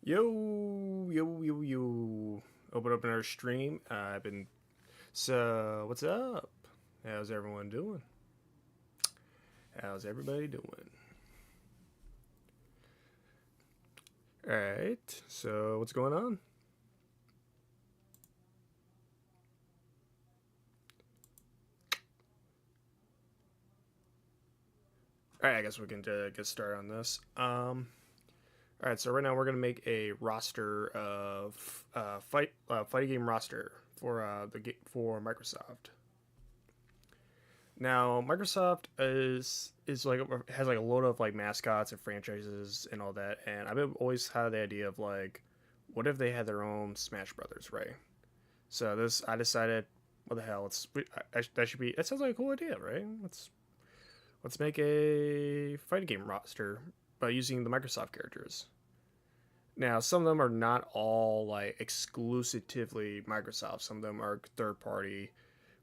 Yo. Open up another stream. What's up? How's everyone doing? How's everybody doing? Alright, so what's going on? Alright, I guess we can get started on this. Alright, so right now we're gonna make a roster of fighting game roster for for Microsoft. Now, Microsoft is like has like a load of like mascots and franchises and all that, and I've always had the idea of like, what if they had their own Smash Brothers, right? So this, I decided, what the hell? That should be. That sounds like a cool idea, right? Let's make a fighting game roster by using the Microsoft characters. Now, some of them are not all like exclusively Microsoft. Some of them are third party,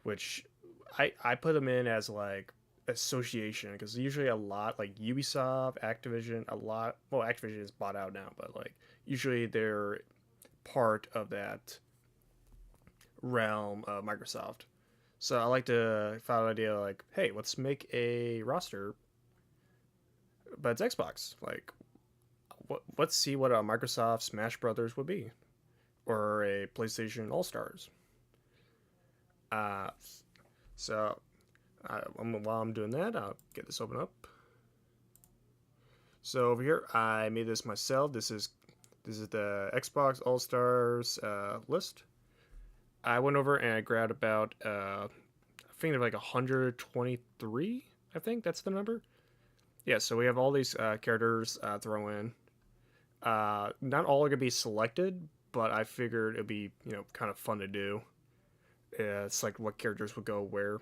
which I put them in as like association because usually a lot like Ubisoft, Activision, a lot. Well, Activision is bought out now, but like usually they're part of that realm of Microsoft. So I like to find an idea like, hey, let's make a roster, but it's Xbox. Like, let's see what a Microsoft Smash Brothers would be, or a PlayStation All Stars. Uh, so while I'm doing that, I'll get this open up. So over here, I made this myself. This is the Xbox All Stars list. I went over and I grabbed about I think they're like 123. I think that's the number. Yeah, so we have all these characters throw in. Not all are gonna be selected, but I figured it'd be kind of fun to do. It's like what characters would go where.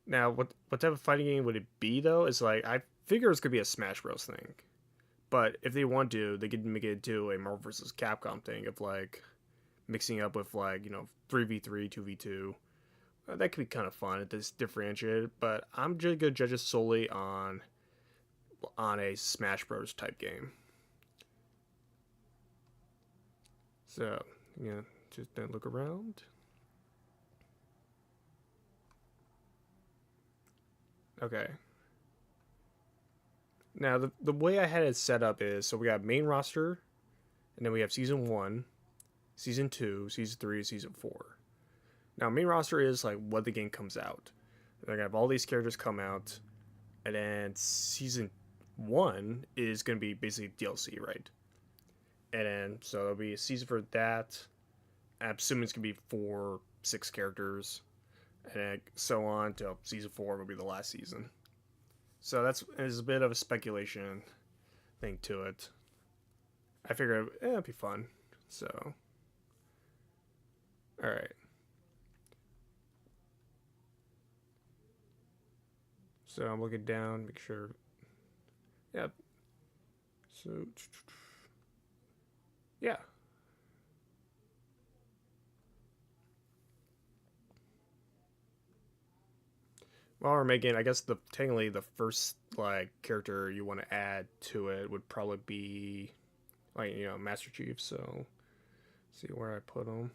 Now, what type of fighting game would it be though? Is like I figure it's gonna be a Smash Bros thing, but if they want to, they could make it do a Marvel vs. Capcom thing of like mixing up with like 3v3, 2v2. That could be kind of fun. It's differentiated, but I'm just gonna judge it solely on a Smash Bros type game. So just then look around. Okay. Now the way I had it set up is so we got main roster, and then we have season 1, season 2, season 3, season 4. Now main roster is like what the game comes out. They're gonna have all these characters come out, and then season 1 is gonna be basically DLC, right? And then so there'll be a season for that. I'm assuming it's gonna be 4, 6 characters, and then so on till season 4 will be the last season. So there's a bit of a speculation thing to it. I figured it'd be fun. So, all right. So I'm looking down, make sure. Yeah. So, yeah. While we're making, I guess technically the first like character you want to add to it would probably be like Master Chief. So, see where I put him.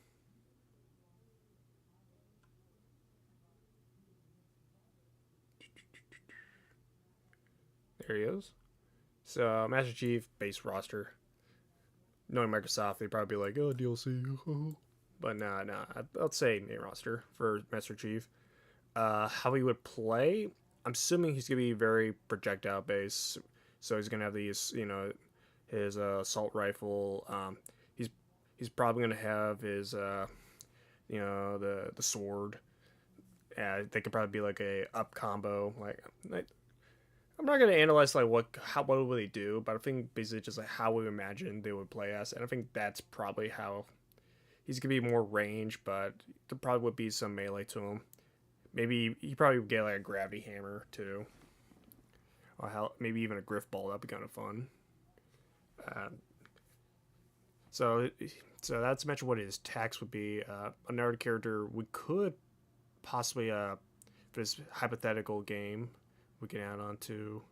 There he is. So Master Chief base roster. Knowing Microsoft, they'd probably be like, "Oh, DLC," but nah. I'll say main roster for Master Chief. How he would play, I'm assuming he's gonna be very projectile based. So he's gonna have these, his assault rifle. He's he's probably gonna have his, the sword. They could probably be like a up combo. Like I'm not gonna analyze like what would they do, but I think basically just like how we imagine they would play us, and I think that's probably how he's gonna be more range, but there probably would be some melee to him. Maybe he probably would get like a gravity hammer too, or maybe even a griff ball. That'd be kind of fun. Uh, so so that's mentioned what his tax would be. Another character we could possibly for this hypothetical game we can add on to.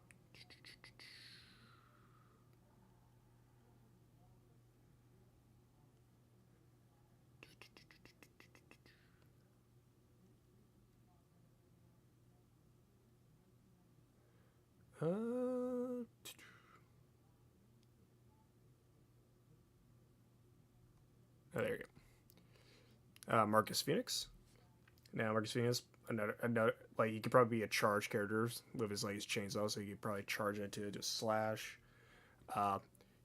Oh, there you go. Marcus Phoenix. Now Marcus Phoenix, another like he could probably be a charge character with his like his chainsaw, so he could probably charge into just slash. Uh,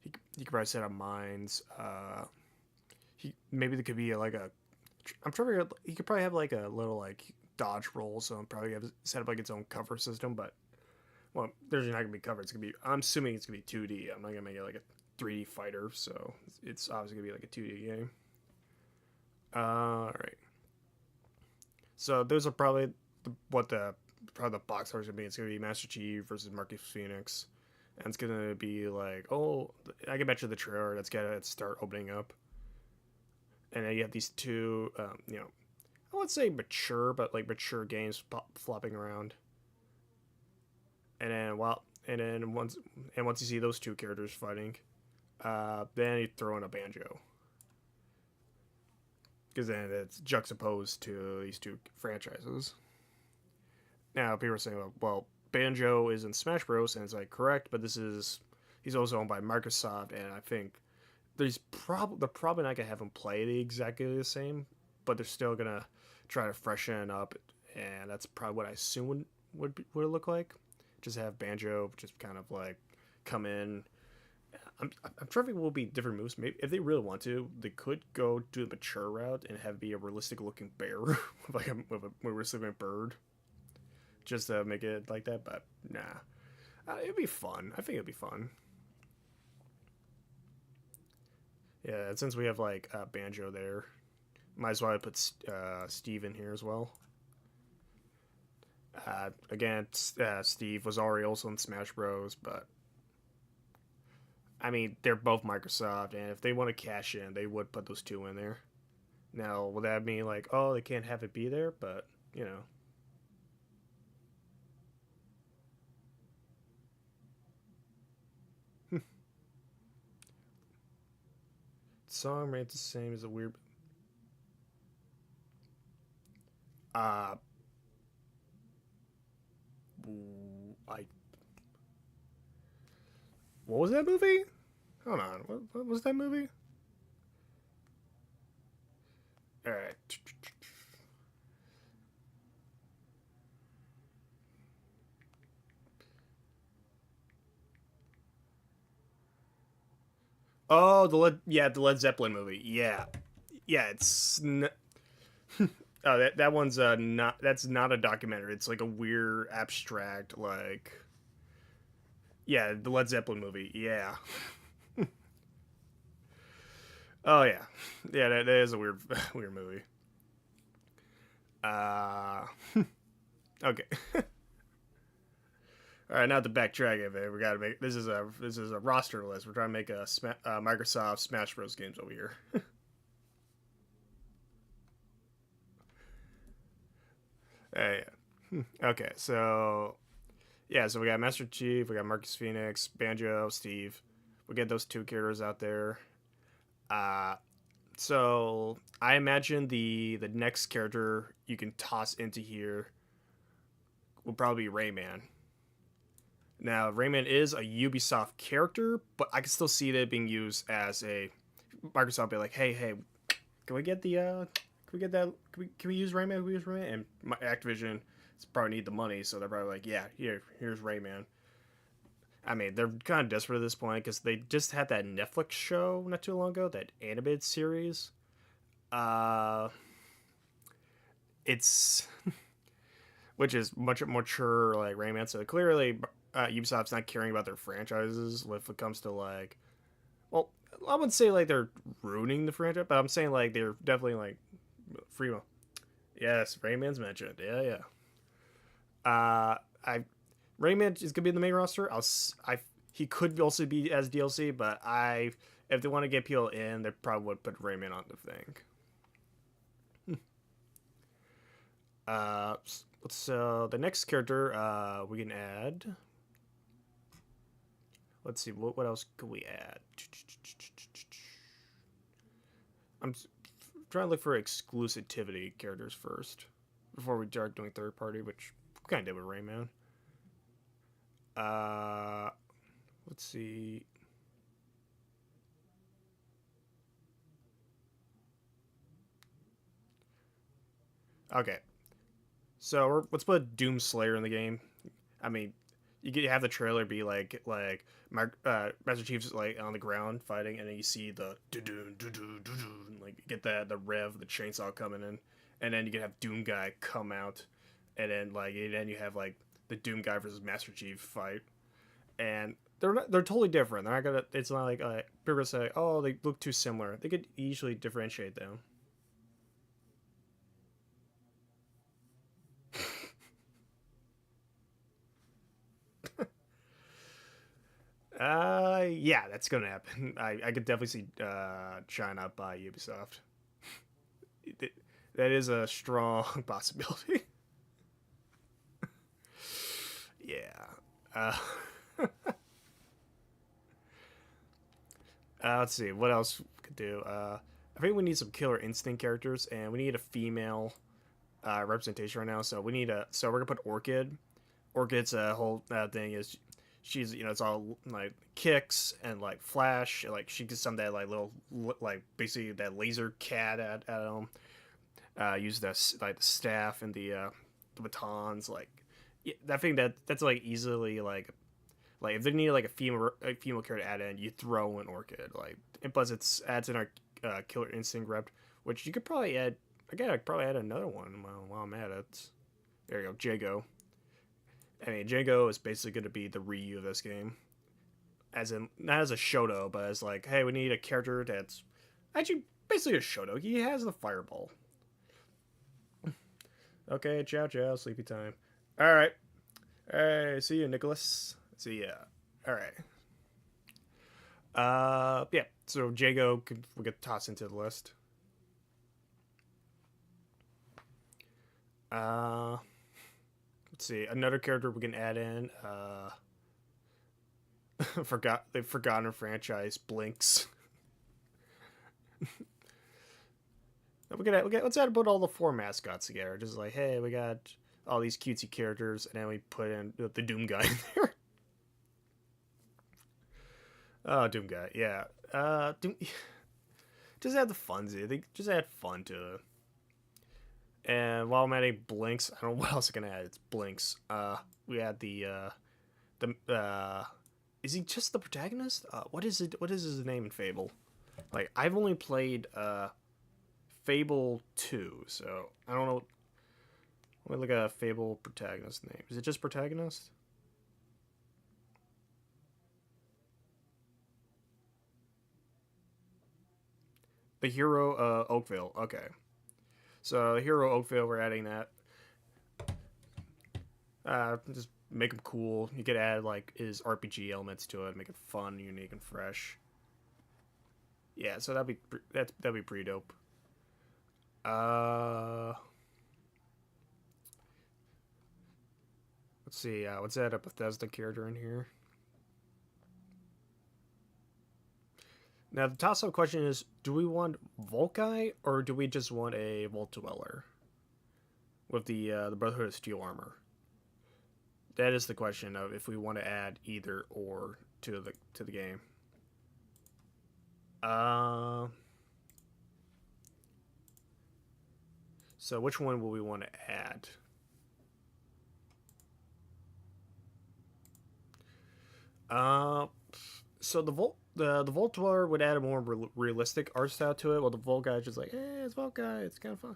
he could probably set up mines. He maybe there could be like a. I'm trying to. He could probably have like a little like dodge roll, so I'm probably have set up like its own cover system. But well, there's not gonna be cover. It's gonna be. I'm assuming it's gonna be 2D. I'm not gonna make it like a 3D fighter, so it's obviously gonna be like a 2D game. All right. So those are probably what the probably the box art is gonna be. It's gonna be Master Chief versus Marcus Phoenix, and it's gonna be like, oh, I can mention the trailer. That's gonna start opening up, and then you have these two, I would say mature, but like mature games flopping around, and then once you see those two characters fighting, then you throw in a banjo, because then it's juxtaposed to these two franchises. Now people are saying, well, Banjo is in Smash Bros, and it's like correct, but he's also owned by Microsoft, and I think they're probably not gonna have him play exactly the same, but they're still gonna try to freshen it up, and that's probably what I assume would it look like. Just have Banjo just kind of like come in. I'm sure it will be different moves. Maybe if they really want to, they could go do the mature route and have it be a realistic looking bear with a realistic looking bird, just to make it like that. But nah, it'd be fun. I think it'd be fun. Yeah, and since we have like Banjo there, might as well put Steve in here as well. Again, Steve was already also in Smash Bros, but I mean they're both Microsoft, and if they want to cash in, they would put those two in there. Now, would that mean like, oh, they can't have it be there? But you know, song rates the same as a weird. Uh, I what was that movie? Hold on, what was that movie? All right. Oh, the Led Zeppelin movie. Yeah, yeah. Oh, that one's not that's not a documentary. It's like a weird abstract like yeah, the Led Zeppelin movie. Yeah. Oh yeah, yeah. That is a weird weird movie. Uh, okay. All right, now to backtrack a bit, we gotta make this is a roster list. We're trying to make a Microsoft Smash Bros. Games over here. Hey, okay, so yeah, so we got Master Chief, we got Marcus Phoenix, Banjo, Steve. We get those two characters out there. Uh, so I imagine the next character you can toss into here will probably be Rayman. Now, Rayman is a Ubisoft character, but I can still see that being used as a Microsoft be like, hey, can we get the can we get that can we use Rayman? Can we use Rayman? And Activision probably need the money, so they're probably like, yeah, here's Rayman. I mean, they're kind of desperate at this point because they just had that Netflix show not too long ago, that animated series. Uh, it's which is much more mature like Rayman. So clearly, Ubisoft's not caring about their franchises if it comes to like. Well, I wouldn't say like they're ruining the franchise, but I'm saying like they're definitely like free. Yes, Rayman's mentioned. Yeah, yeah. I Rayman is gonna be in the main roster. I he could also be as DLC, but if they want to get people in, they probably would put Rayman on the thing. Uh, so the next character we can add. Let's see what else could we add. I'm trying to look for exclusivity characters first before we start doing third party, which we kind of did with Rayman. Uh, let's see. Okay, so let's put Doom Slayer in the game. I mean, you get have the trailer be like Master Chief's like on the ground fighting, and then you see the like you get the rev, the chainsaw coming in, and then you can have Doom Guy come out, and then you have like the Doom Guy versus Master Chief fight, and they're totally different. They're not gonna. It's not like people say, oh, they look too similar. They could easily differentiate them. Yeah, that's gonna happen. I could definitely see China by Ubisoft. It- that is a strong possibility. Yeah. Uh, let's see what else we could do. I think we need some Killer Instinct characters, and we need a female representation right now. So we need a. So we're gonna put Orchid. Orchid's whole thing is she's it's all like kicks and like flash, and, like she gets some of that like little like basically that laser cat at use the staff and the batons like yeah, I think that's like easily like if they need like a female character to add in, you throw an Orchid like and plus it's adds in our Killer Instinct rep, which you could probably add. I gotta probably add another one while I'm at it. There you go, Jago. I mean, Jago is basically going to be the Ryu of this game, as in not as a Shoto, but as like, hey, we need a character that's actually basically a Shoto. He has the fireball. Okay, ciao, ciao, sleepy time. All right, all right. See you, Nicholas. See ya. All right. Yeah. So Jago, we get tossed into the list. Uh, let's see another character we can add in. They've forgotten a franchise. Blinks. Let's add put all the four mascots together. Just like, hey, we got all these cutesy characters, and then we put in the Doom guy in there. Oh, Doom guy, yeah. Doom, just add the fun. They just add fun to it. And while I'm adding Blinks, I don't know what else I can add. It's Blinks. We add the is he just the protagonist? What is it? What is his name in Fable? Like I've only played Fable 2, so I don't know. Let me look at a Fable protagonist name. Is it just protagonist? The hero Oakville. Okay. So the hero Oakville, we're adding that. Just make him cool. You could add like his RPG elements to it, make it fun, unique, and fresh. Yeah, so that'd be pretty dope. Uh, let's see. Let's add a Bethesda character in here. Now the toss-up question is: do we want Volkai or do we just want a Vault Dweller with the Brotherhood of Steel armor? That is the question of if we want to add either or to the game. Uh, so which one will we want to add? Uh, so the Volt Dweller would add a more realistic art style to it, while the Volt guy is just like, it's Volt guy, it's kind of fun.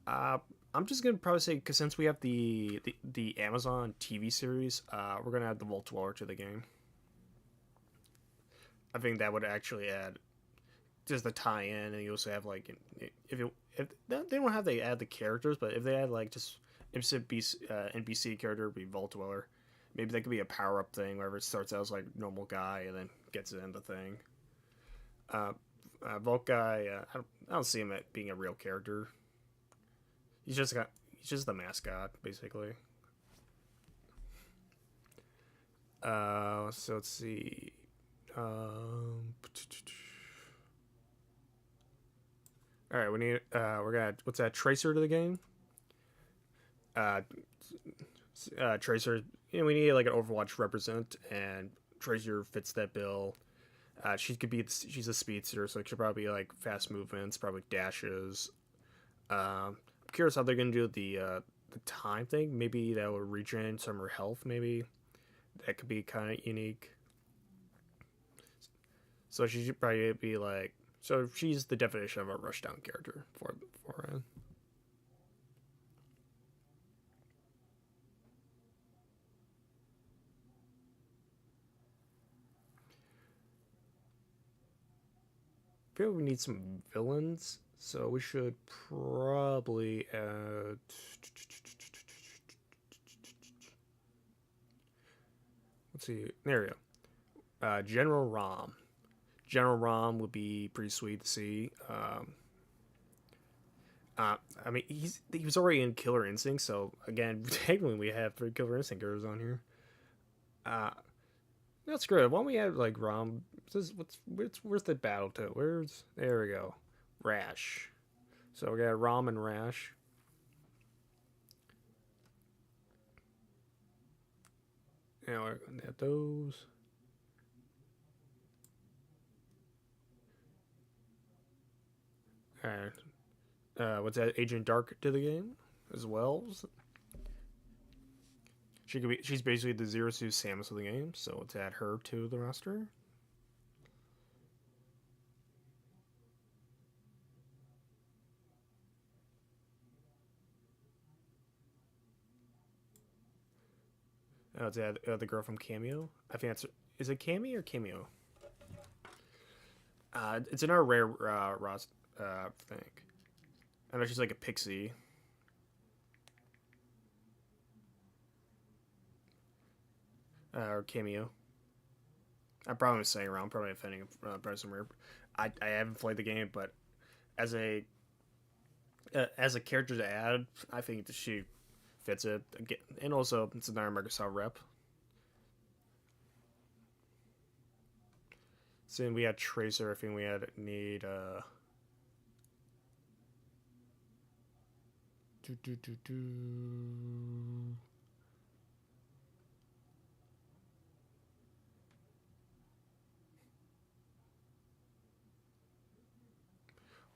Uh, I'm just gonna probably say because since we have the Amazon TV series, we're gonna add the Volt Dweller to the game. I think that would actually add just the tie-in, and you also have like if they don't have to add the characters, but if they add like just NPC character would be Vault Dweller. Maybe that could be a power up thing, wherever it starts out as like normal guy and then gets into thing. Uh, Vault guy, I don't see him at being a real character. He's just the mascot basically. So let's see. All right, we're gonna what's that tracer to the game? Uh, Tracer, we need like an Overwatch represent, and Tracer fits that bill. She's a speedster, so she'll probably be like fast movements, probably dashes. I'm curious how they're gonna do the time thing. Maybe that will regen some of her health. Maybe that could be kind of unique. So she should probably be like. So she's the definition of a rushdown character for it. I feel we need some villains, so we should probably add. Let's see. There we go. General Rom. General Rom would be pretty sweet to see. I mean, he was already in Killer Instinct, so again, technically we have three Killer Instinct girls on here. Uh, that's good. Why don't we have like Rom? Where's the battle to? Where's there we go, Rash. So we got Rom and Rash. Now we're gonna have those. Alright. What's that? Agent Dark to the game as well. She's basically the Zero Suit Samus of the game, so let's add her to the roster. Let's add the girl from Cameo. I think is it Cameo or Cameo? It's another rare roster thing. I know she's like a pixie. Or Cameo. I'm probably saying it wrong. Probably offending person. I haven't played the game, but as a character to add, I think that she fits it. And also, it's another Microsoft rep. So then we had Tracer. I think we had need. Do, do, do, do.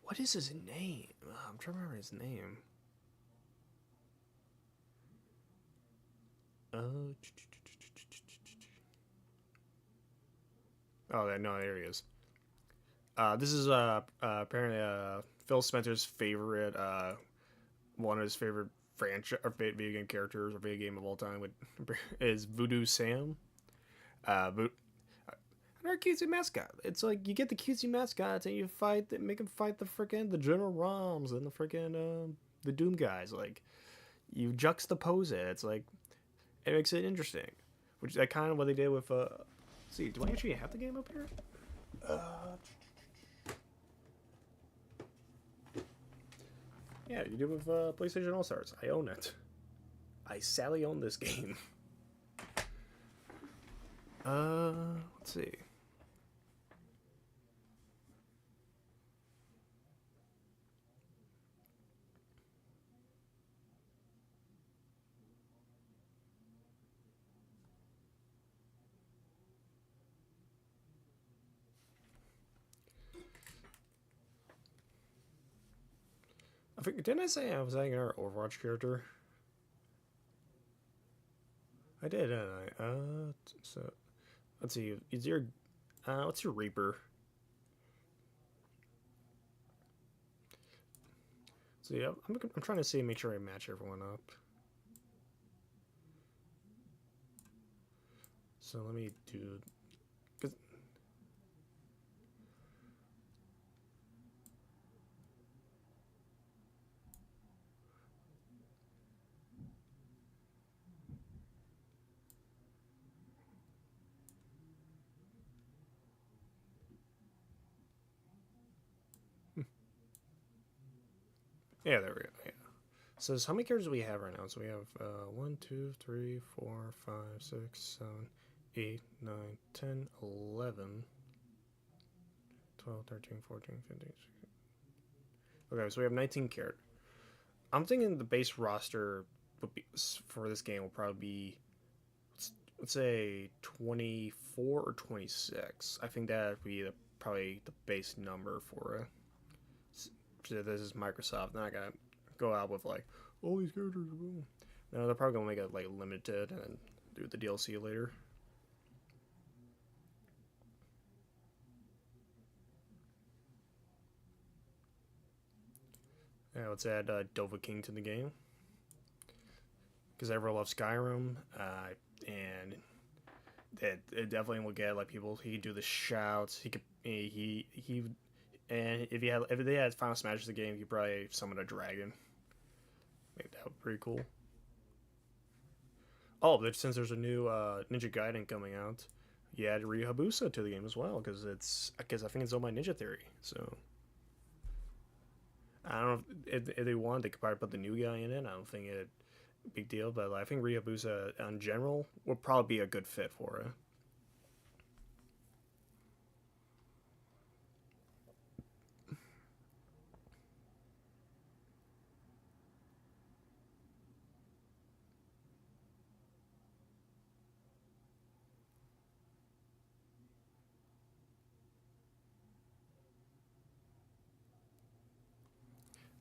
What is his name? I'm trying to remember his name. Oh, no, there he is. This is apparently Phil Spencer's favorite, one of his favorite franchise or video game characters or video game of all time is Voodoo Sam. But our cutesy mascot. It's like you get the cutesy mascots and you make them fight the General Roms and the Doom guys. Like you juxtapose it. It's like it makes it interesting, which is kind of what they did with. Let's see, do I actually have the game up here? Yeah, you do with PlayStation All Stars. I own it. I sadly own this game. Let's see. Didn't I say I was adding our Overwatch character? I did, didn't I? So let's see. Is your what's your Reaper? So yeah, I'm trying to see, make sure I match everyone up. So let me do. Yeah, there we go. Yeah. So how many characters do we have right now? So we have 1, 2, 3, 4, 5, 6, 7, 8, 9, 10, 11, 12, 13, 14, 15, 16. Okay, so we have 19 characters. I'm thinking the base roster for this game will probably be let's say 24 or 26. I think that would be probably the base number for it. So this is Microsoft. They're not gonna go out with like all these characters. No, they're probably gonna make it like limited and then do the DLC later. Yeah, let's add Dova King to the game because everyone loves Skyrim, and it definitely will get like people. He can do the shouts. He and if they had Final Smash the game, he probably summon a dragon. Maybe that would be pretty cool. Oh, but since there's a new Ninja Gaiden coming out, you add Ryu Habusa to the game as well because I think it's owned by Ninja Theory. So I don't know if they want, they could probably put the new guy in it. I don't think it big deal, but I think Ryu Habusa in general would probably be a good fit for it.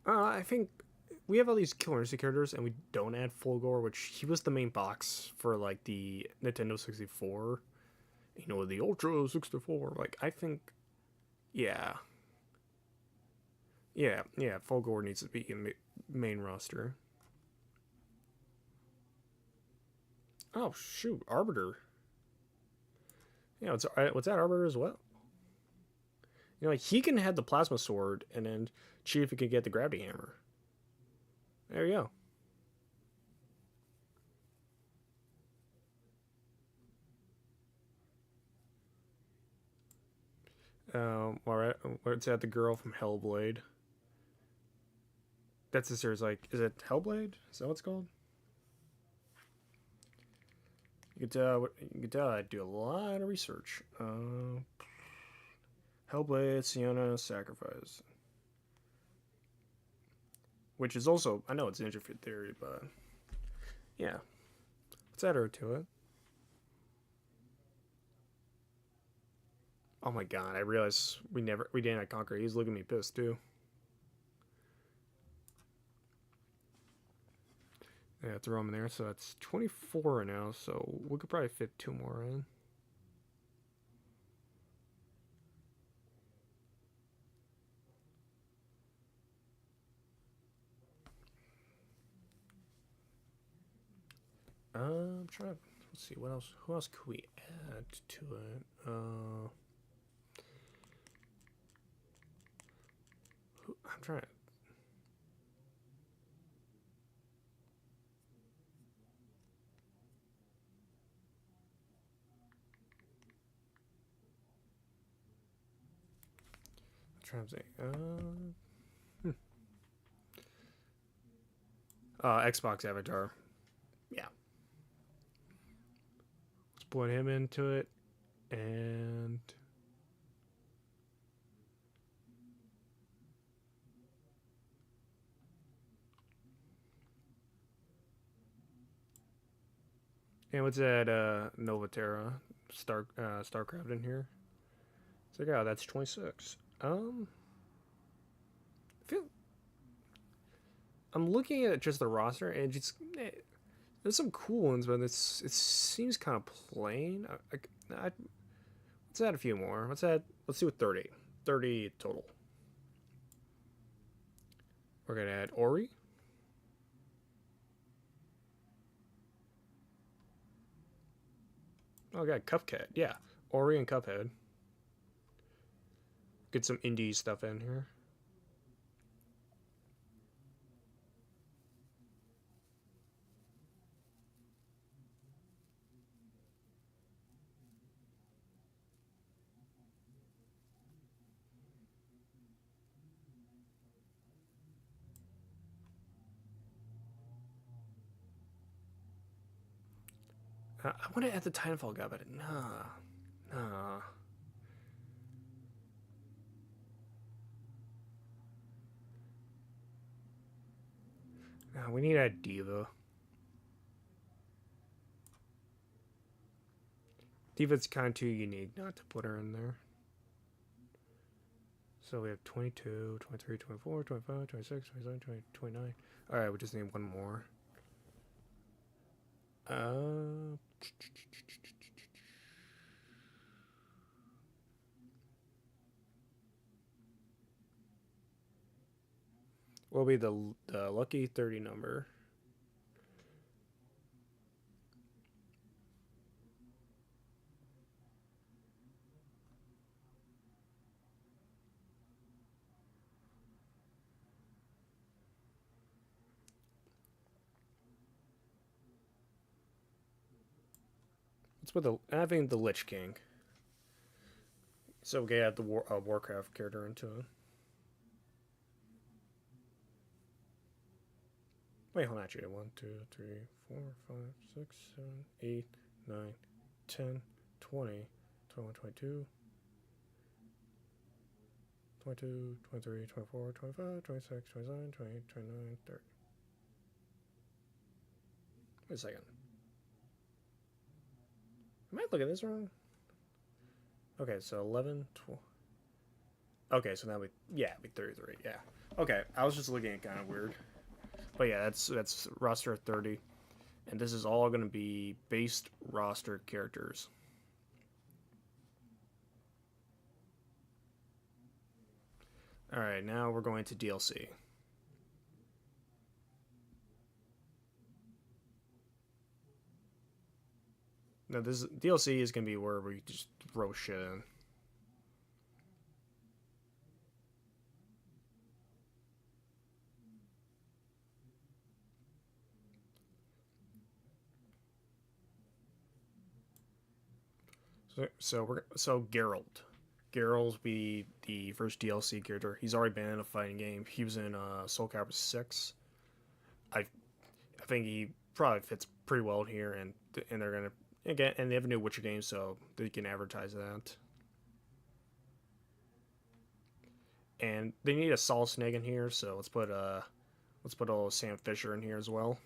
I think we have all these killer instinct characters, and we don't add Fulgore, which he was the main box for like the Nintendo 64. You know, the Ultra 64. Like I think, yeah, yeah. Fulgore needs to be in main roster. Oh shoot, Arbiter. Yeah, what's that Arbiter as well? You know, like he can have the plasma sword, and then Chief can get the gravity hammer. There you go. All right, what's that? The girl from Hellblade. That's the series. Like, is it Hellblade? Is that what it's called? You can tell I do a lot of research. Hellblade, Sienna, Sacrifice, which is also I know it's Ninja Fit Theory, but yeah, let's add her to it. Oh my god, I realized we didn't conquer. He's looking at me pissed too. Yeah, throw him in there. So that's 24 now. So we could probably fit two more in. I'm trying to let's see what else. Who else could we add to it? I'm trying to. I'm trying to think. Hmm. Xbox Avatar. Yeah, let's put him into it, and what's that? Novatera, Starcraft in here. It's like, oh, that's 26. I feel I'm looking at just the roster and just there's some cool ones, but it seems kind of plain. Let's add a few more. Let's do a 30. 30 total. We're gonna add Ori. Oh god, Cuphead. Yeah, Ori and Cuphead. Get some indie stuff in here. I want to add the Titanfall guy, but nah. Nah, we need a diva. Tifa's kind of too unique not to put her in there. So we have 22, 23, 24, 25, 26, 27, 20, 29. Alright, we just need one more. Uh, what will be the lucky 30 number? Let's put the having the Lich King. So we can add the Warcraft character into it. Wait, hold on. Actually, 1, 2, 3, 4, 5, 6, 7, 8, 9, 10, 20, 21, 22, 22, 23, 24, 25, 26, 27, 28, 29, 30. Wait a second. Am I looking at this wrong? Okay, so 11, 12. Okay, so now we 33. Yeah. Okay, I was just looking at kind of weird. But yeah, that's roster 30. And this is all going to be based roster characters. Alright, now we're going to DLC. Now this DLC is going to be where we just throw shit in. So Geralt. Geralt's be the first DLC character. He's already been in a fighting game. He was in Soul Calibur 6. I think he probably fits pretty well here, and they're gonna again, and they have a new Witcher game, so they can advertise that. And they need a Solid Snake in here, so let's put old Sam Fisher in here as well.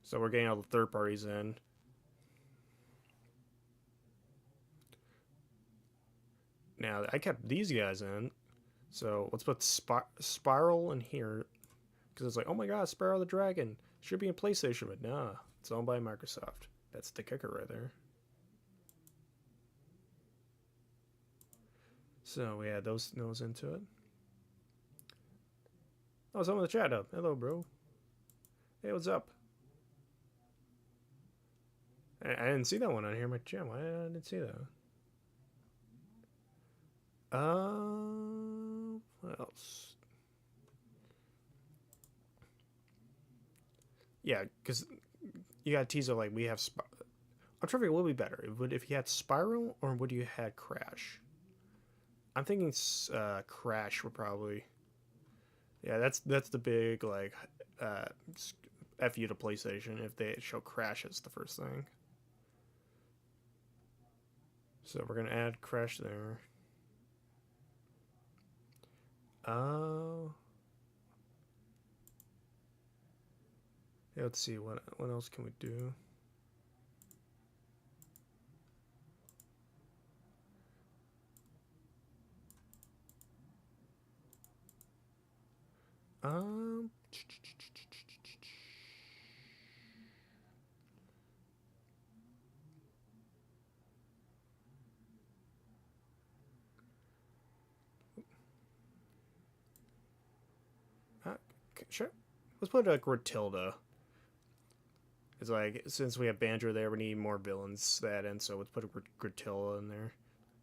So we're getting all the third parties in. Now I kept these guys in, so let's put Spiral in here because it's like, oh my god, Spiral the Dragon should be in PlayStation, but nah, it's owned by Microsoft. That's the kicker right there. So we add those into it. Oh, someone in the chat up. Hello, bro. Hey, what's up? I didn't see that one on here in my chat. Why I didn't see that? What else? Yeah, because you got to tease it like we have. I'm trying to figure what would be better. If you had Spiral or would you had Crash? I'm thinking Crash would probably. Yeah, that's the big like uh, f you to PlayStation if they show Crash as the first thing. So we're gonna add Crash there. Uh, yeah, let's see what else can we do. Um, sure. Let's put a Gratilda. It's like since we have Banjo there, we need more villains that in. So let's put a Gratilda in there,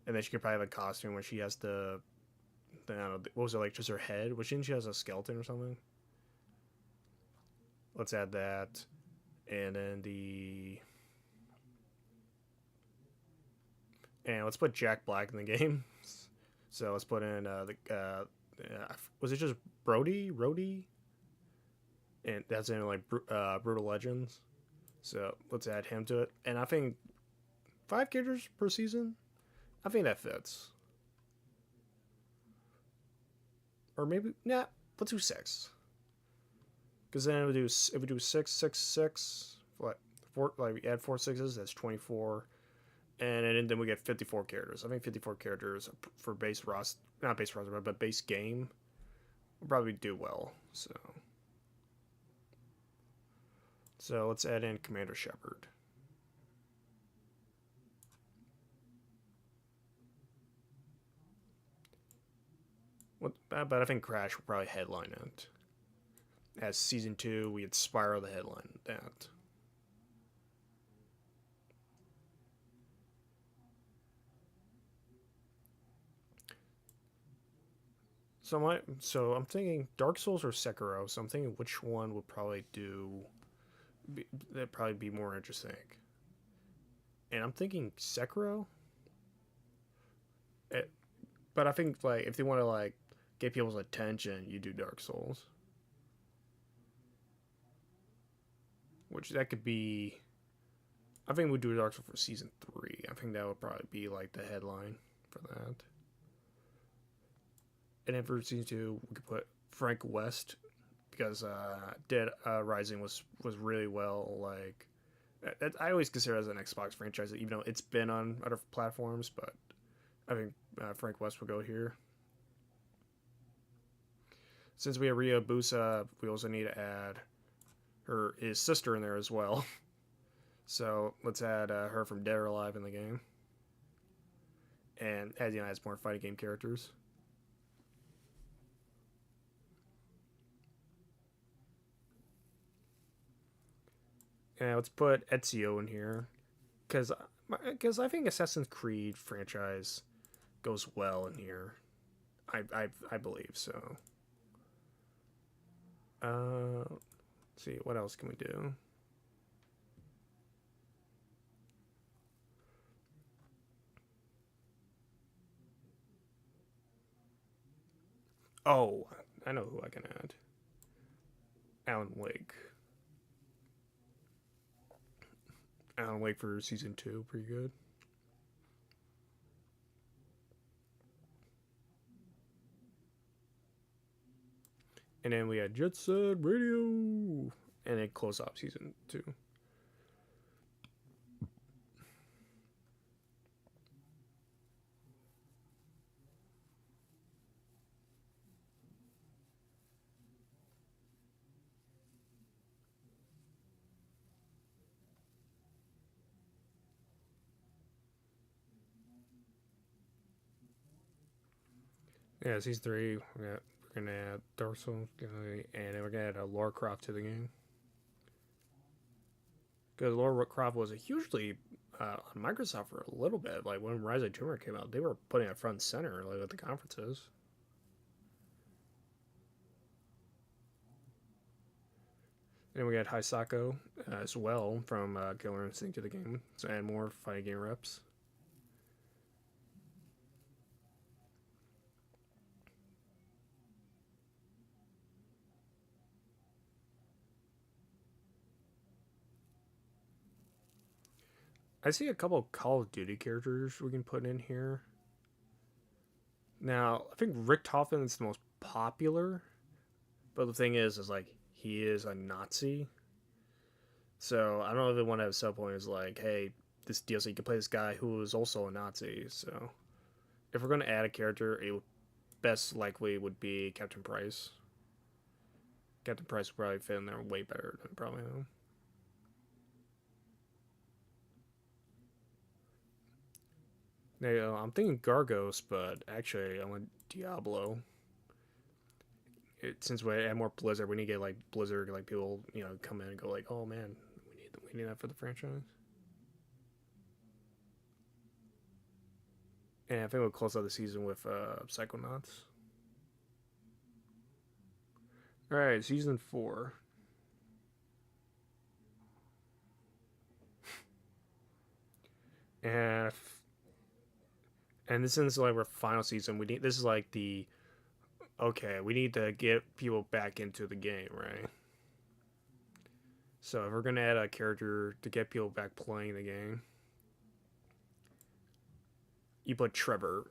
and then she could probably have a costume where she has to. I don't know, what was it like? Just her head? Which she has a skeleton or something? Let's add that, and then let's put Jack Black in the game. So let's put in was it just Rhodey? And that's in like Brutal Legends. So let's add him to it. And I think 5 characters per season. I think that fits. Or maybe let's do 6. Because then if we do 6, 6, 6, what 4? Like we add 4 sixes. That's 24. and then we get 54 characters. I think 54 characters for base roster, not base roster, but base game will probably do well. So let's add in Commander Shepard. But I think Crash will probably headline it. As season 2, we had Spyro the headline that. So I'm thinking Dark Souls or Sekiro. So I'm thinking which one would probably that'd probably be more interesting. And I'm thinking Sekiro. It, but I think like if they want to like get people's attention, you do Dark Souls, which that could be. I think we do Dark Souls for season 3. I think that would probably be like the headline for that. And then for season 2, we could put Frank West because Dead Rising was really well like. I always consider it as an Xbox franchise, even though it's been on other platforms. But I think Frank West will go here. Since we have Ria Busa, we also need to add his sister in there as well. So let's add her from Dead or Alive in the game, and as has more fighting game characters. And let's put Ezio in here because I think Assassin's Creed franchise goes well in here. I believe so. Let's see, what else can we do? Oh, I know who I can add. Alan Wake. Alan Wake for season 2, pretty good. And then we had Jet Set Radio, and then close off season 2. Yeah, season 3, we're gonna add Dark Souls, and then we're gonna add Lara Croft to the game. Because Lara Croft was a hugely on Microsoft for a little bit. Like when Rise of Tomb came out, they were putting it front and center, like at the conferences. And we got Hisako as well from Killer Instinct to the game, so add more fighting game reps. I see a couple of Call of Duty characters we can put in here. Now, I think Rick Toffin is the most popular, but the thing is like he is a Nazi. So I don't know if they want to have a sub point is like, hey, this DLC you can play this guy who is also a Nazi. So if we're gonna add a character, it best likely would be Captain Price. Captain Price would probably fit in there way better than probably him. Now, I'm thinking Gargos, but actually I want Diablo. Since we add more Blizzard, we need to get like Blizzard, like people, come in and go like, oh man, we need that for the franchise. And I think we'll close out the season with Psychonauts. All right, season 4. And this is like our final season. This is like the okay. We need to get people back into the game, right? So if we're gonna add a character to get people back playing the game, you put Trevor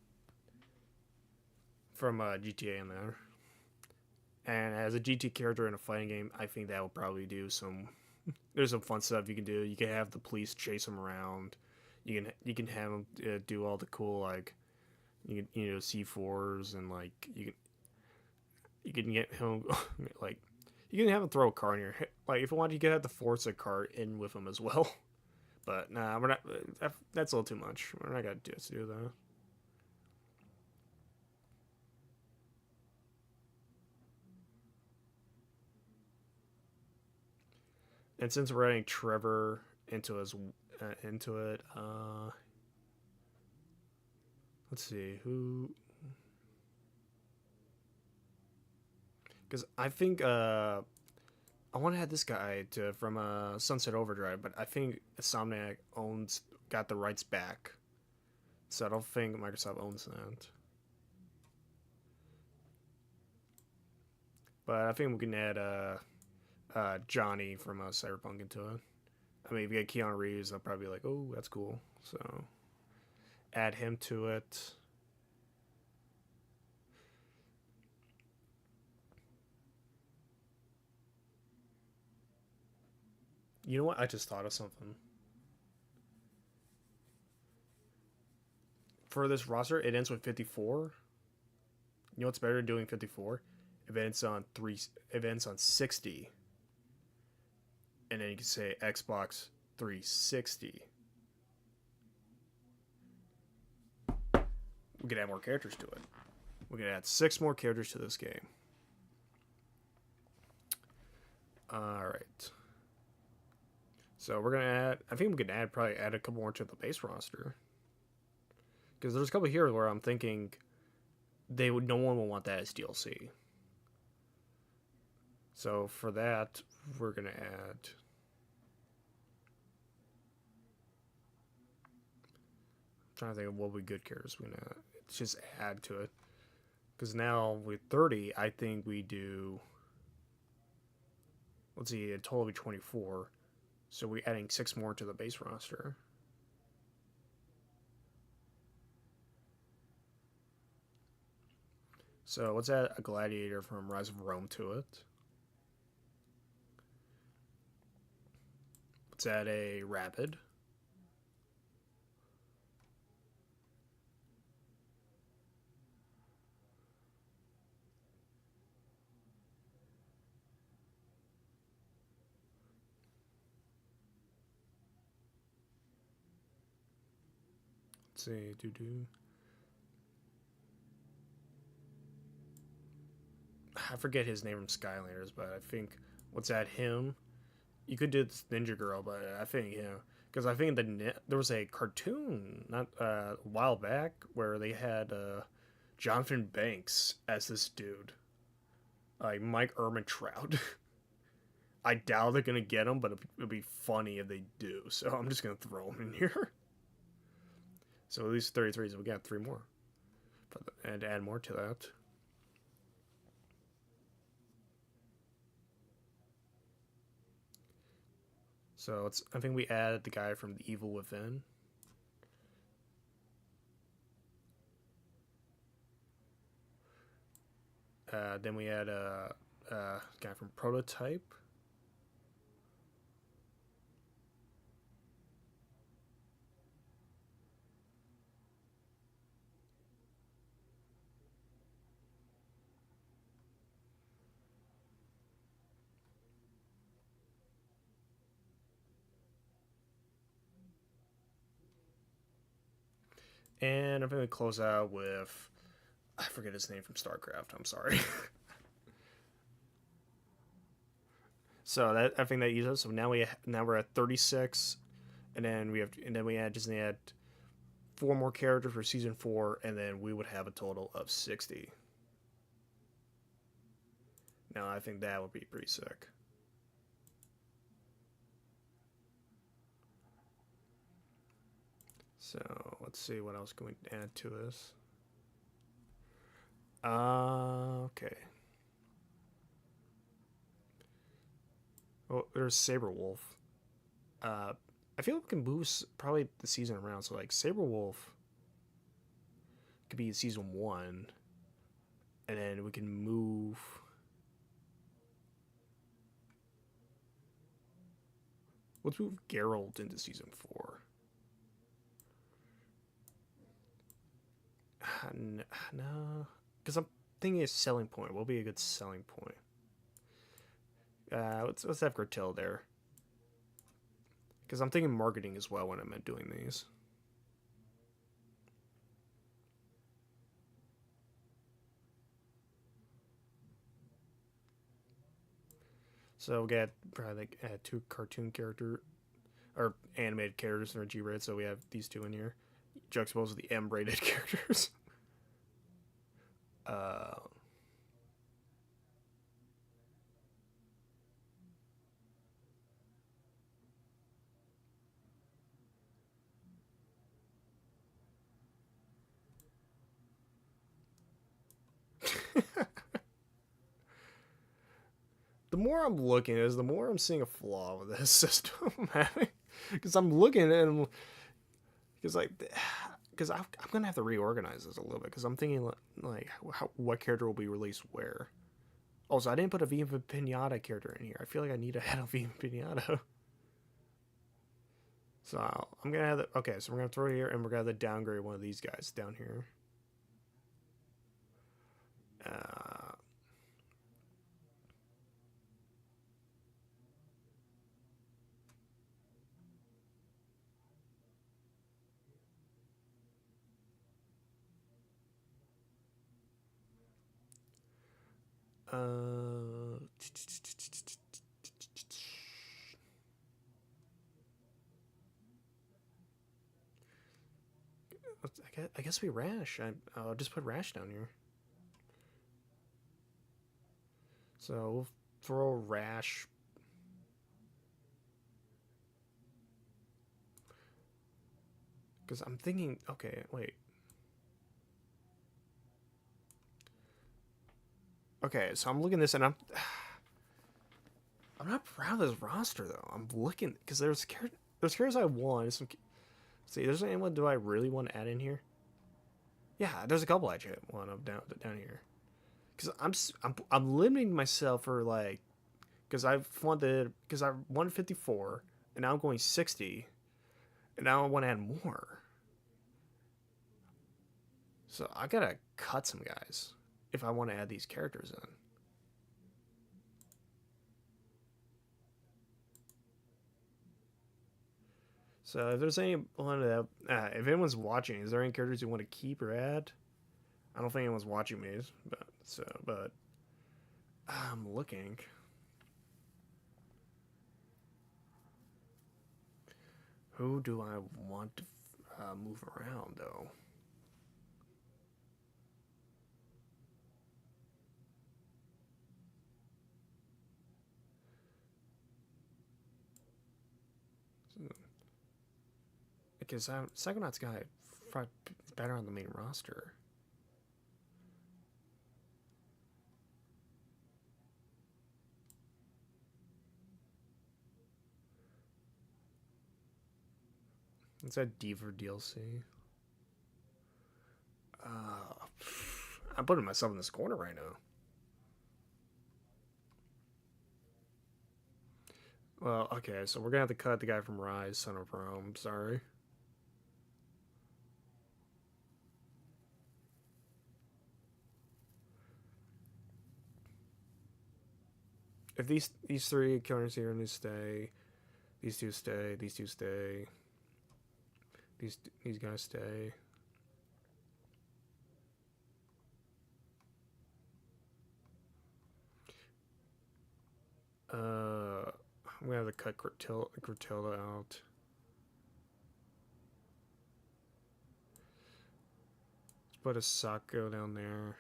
from GTA in there. And as a GT character in a fighting game, I think that will probably do some. There's some fun stuff you can do. You can have the police chase him around. You can have him do all the cool like C4s and like you can get him like you can have him throw a car in your head. Like if you want, you can have the Forza car in with him as well. But nah, we're not. That's a little too much. We're not gonna do that. And since we're adding Trevor into it, let's see who. Because I think I want to have this guy to from Sunset Overdrive, but I think Insomniac got the rights back, so I don't think Microsoft owns that. But I think we can add Johnny from Cyberpunk into it. I mean, if you get Keanu Reeves, I'll probably be like, oh, that's cool. So add him to it. You know what? I just thought of something. For this roster, it ends with 54. You know what's better than doing 54? If it ends on 60, and then you can say Xbox 360. We could add more characters to it. We could add 6 more characters to this game. Alright. So we're gonna add. I think we can probably add a couple more to the base roster. Because there's a couple here where I'm thinking no one will want that as DLC. So for that, we're gonna add. I'm trying to think of what would be good characters we're gonna just add to it. Because now with 30, I think we do. Let's see, a total of 24. So we're adding 6 more to the base roster. So let's add a gladiator from Rise of Rome to it. Let's add a rapid. Let's see, I forget his name from Skylanders, but I think let's add him. You could do this Ninja Girl, but I think because I think there was a cartoon not a while back where they had Jonathan Banks as this dude, like Mike Ehrmantraut. I doubt they're gonna get him, but it'd be funny if they do. So I'm just gonna throw him in here. So at least 33, so we got 3 more, and add more to that. So I think we added the guy from The Evil Within. Then we add a guy from Prototype. And I'm going to close out with, I forget his name from StarCraft. I'm sorry. So I think that uses. So now we're at 36, and then we just add 4 more characters for season 4, and then we would have a total of 60. Now I think that would be pretty sick. So let's see what else can we add to this. Okay. Oh, there's Saberwolf. I feel like we can move probably the season around. So like Saberwolf could be season 1, and then we can move. Let's move Geralt into season 4. no, because I'm thinking a selling point. What will be a good selling point? Let's have Gertil there, because I'm thinking marketing as well when I'm doing these. So we got probably like two cartoon character or animated characters in our G-rated. So we have these two in here, juxtaposed with the M-rated characters. uh, the more I'm looking at this, the more I'm seeing a flaw with this system. Because I'm looking and because like because I'm gonna have to reorganize this a little bit because I'm thinking like what character will be released where. Also, I didn't put a Viva Pinata character in here. I feel like I need to add a Viva Pinata. So I'm gonna have the okay. So we're gonna throw it here, and we're gonna have to downgrade one of these guys down here. Uh, uh, I guess we Rash. I'll just put Rash down here. So we'll throw Rash. Because I'm thinking, okay, wait. Okay, so I'm looking at this and I'm not proud of this roster though. I'm looking because there's characters I want. See, there's anyone do I really want to add in here? Yeah, there's a couple I want to down here. Because I'm limiting myself for like because I wanted 54 and now I'm going 60 and now I want to add more. So I gotta cut some guys if I want to add these characters in. So if there's anyone that if anyone's watching, is there any characters you want to keep or add? I don't think anyone's watching me, but I'm looking. Who do I want to move around though? Because Psychonauts guy better on the main roster. It's a Diva DLC. I'm putting myself in this corner right now. Well, okay, so we're gonna have to cut the guy from Rise, Son of Rome. Sorry. If these three killers here and stay, these two stay, these two stay, these guys stay. I'm gonna have to cut Gratilda out. Let's put a Sako down there.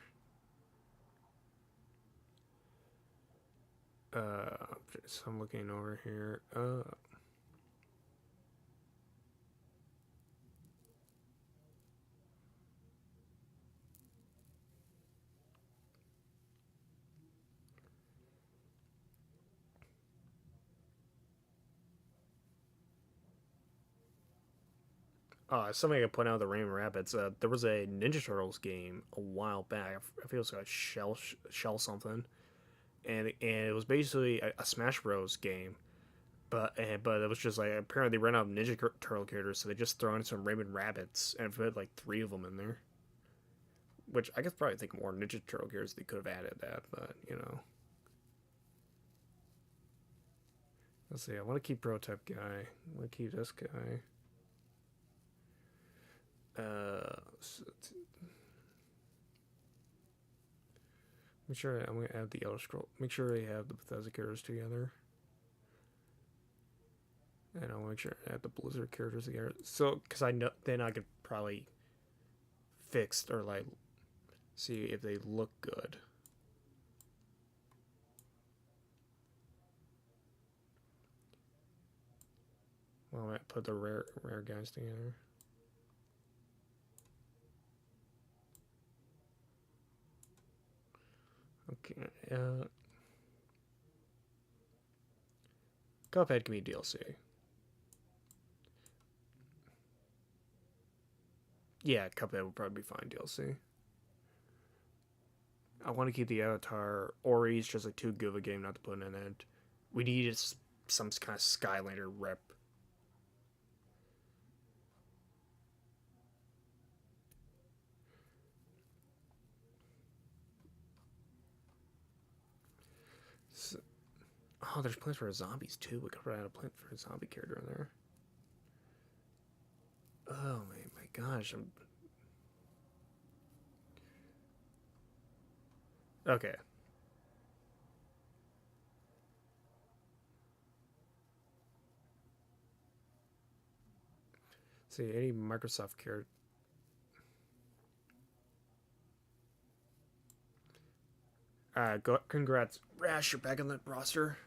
So I'm looking over here. Something I could point out the Raymond Rapids. There was a Ninja Turtles game a while back. I feel it's like Shell something, and it was basically a Smash Bros game. But it was just like apparently they ran out of Ninja Turtle characters, so they just throw in some Raymond Rabbits and put like three of them in there. which I could probably think more Ninja Turtle characters they could have added that, but you know. Let's see. I want to keep Prototype guy. I want to keep this guy. Make sure I'm gonna add the Elder Scroll. Make sure they have the Bethesda characters together. And I'll make sure I add the Blizzard characters together. So, because I know then I could probably fix or like see if they look good. Well, I might put the rare guys together. Okay. Cuphead can be DLC. Yeah, Cuphead would probably be fine DLC. I want to keep the Avatar. Ori's just like too good of a game not to put in it. We need some kind of Skylander rep. So, oh, there's plans for zombies too. We could add a plan for a zombie character in there. Oh my gosh. Okay. See, any Microsoft character. Congrats. Rash, you're back on the roster.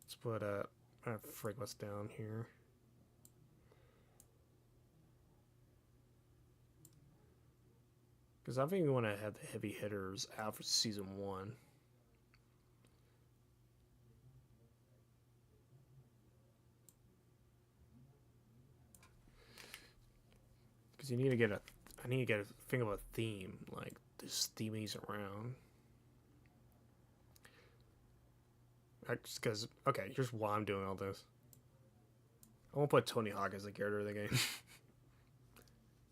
Let's put frig what's down here. Because I think we want to have the heavy hitters out for season 1. Because you need to get I need to get a think of a theme, like this theming's around. Because okay, here's why I'm doing all this. I won't put Tony Hawk as a character of the game.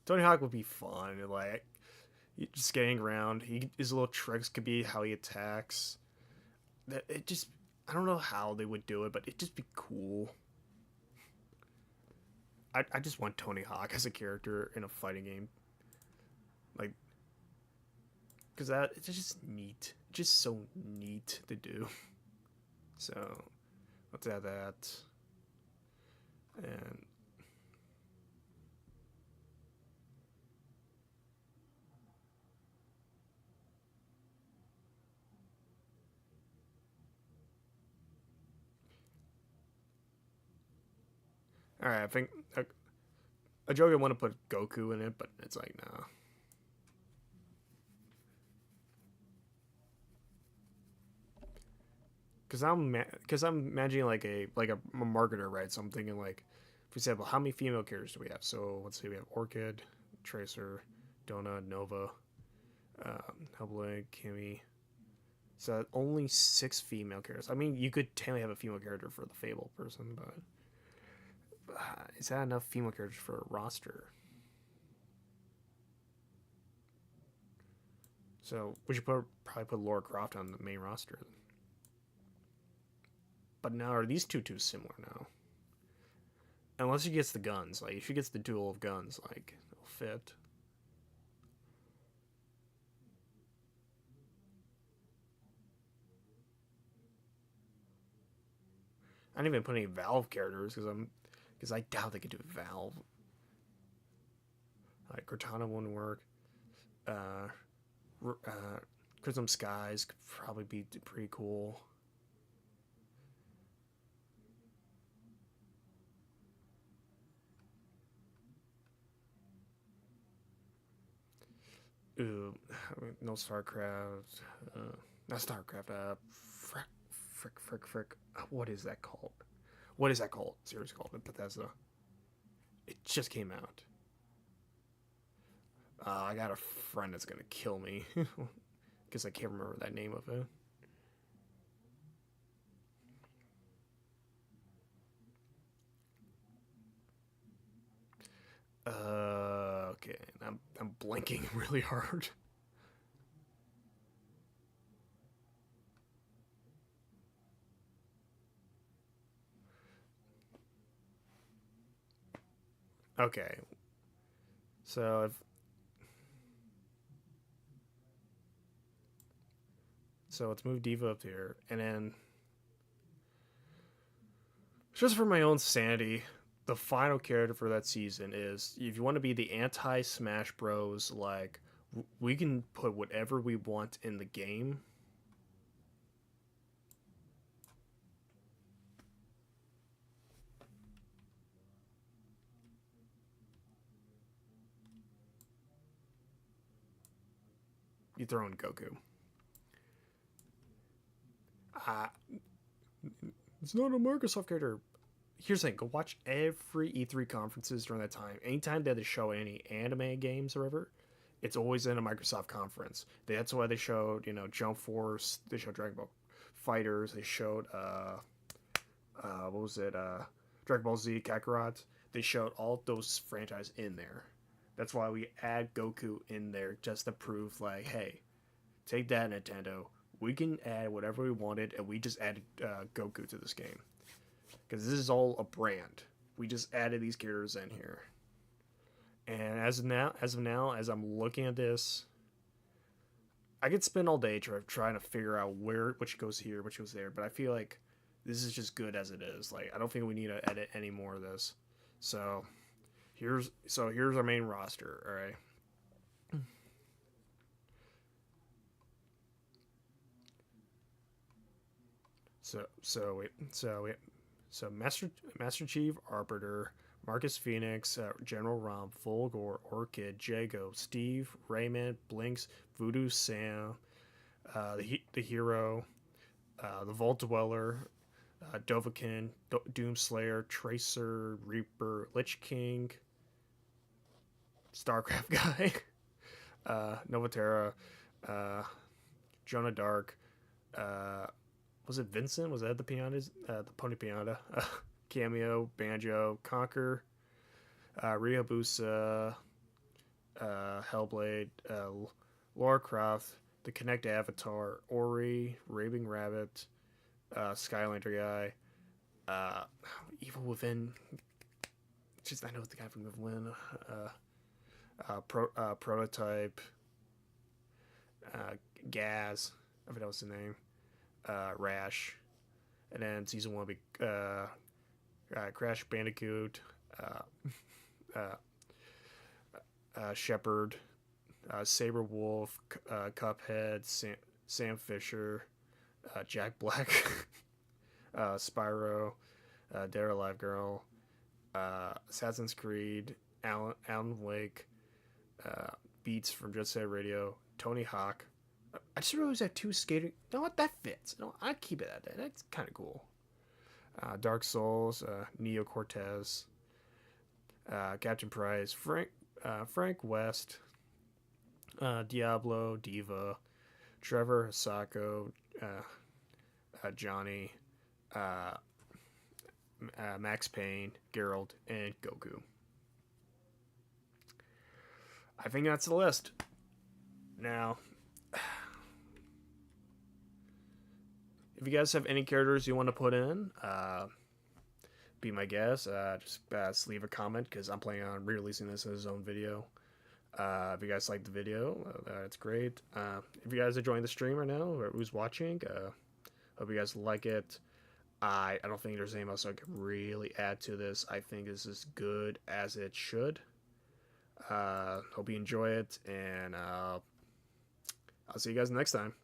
Tony Hawk would be fun, like just getting around. His little tricks could be how he attacks. It just I don't know how they would do it, but it'd just be cool. I just want Tony Hawk as a character in a fighting game, like, because it's just neat, just so neat to do. So let's add that, and all right. I think a joke I want to put Goku in it, but it's like nah. Because I'm imagining like a marketer, right? So I'm thinking like, for example, how many female characters do we have? So let's say we have Orchid, Tracer, Donna, Nova, Hellblade, Kimmy. So only 6 female characters. I mean, you could technically have a female character for the Fable person, but is that enough female characters for a roster? So we should probably put Laura Croft on the main roster. But now are these two too similar now? Unless she gets the guns, like if she gets the duel of guns, like it'll fit. I didn't even put any Valve characters because I doubt they could do Valve. Like Cortana wouldn't work. Chrism Skies could probably be pretty cool. Ooh, no StarCraft. Not StarCraft. Frick. What is that called? What is that called? Seriously called Bethesda. It just came out. I got a friend that's gonna kill me because I can't remember that name of it. I'm blinking really hard. Okay, so if so, let's move Diva up here, and then just for my own sanity, the final character for that season is if you want to be the anti Smash Bros. Like we can put whatever we want in the game. You throw in Goku. Uh, it's not a Microsoft character. Here's the thing: go watch every E3 conferences during that time. Anytime that they show any anime games or whatever, it's always in a Microsoft conference. That's why they showed, Jump Force. They showed Dragon Ball Fighters. They showed what was it? Dragon Ball Z Kakarot. They showed all those franchises in there. That's why we add Goku in there just to prove, like, hey, take that, Nintendo. We can add whatever we wanted, and we just added Goku to this game because this is all a brand. We just added these characters in here, and as I'm looking at this, I could spend all day trying to figure out which goes here, which goes there. But I feel like this is just good as it is. Like I don't think we need to edit any more of this. So here's our main roster. All right. So Master Chief, Arbiter, Marcus Phoenix, General Rom, Volgor, Orchid, Jago, Steve, Raymond, Blinks, Voodoo Sam, the Hero, the Vault Dweller, Dovahkiin, Doomslayer, Tracer, Reaper, Lich King, Starcraft guy, Novatera, uh, Jonah Dark, uh, was it Vincent? Was that the pianas? The Pony Piana, Cameo, Banjo, Conquer, Ryabusa, Hellblade, Lara Croft, the Connect Avatar, Ori, Raving Rabbit, Skylander guy, Evil Within. Just I know the guy from Within. Prototype, Gaz. I think that was the name. Rash, and then season one will be Crash Bandicoot, uh, Shepherd, Saber Wolf, Cuphead, Sam Fisher, Jack Black, Spyro, Dare Alive Girl, Assassin's Creed, Alan Wake, Beats from Jet Set Radio, Tony Hawk. I just realized that two skating. You know what? That fits. No, I'd keep it at that. That's kind of cool. Dark Souls, Neo Cortez, Captain Price, Frank West, Diablo, Diva, Trevor Hisako, Johnny, Max Payne, Geralt, and Goku. I think that's the list. Now, if you guys have any characters you want to put in, be my guest. Just leave a comment because I'm planning on re-releasing this as his own video. If you guys like the video, that's great. If you guys are enjoying the stream right now, or who's watching, hope you guys like it. I don't think there's anything else I can really add to this. I think this is good as it should. Hope you enjoy it, and I'll see you guys next time.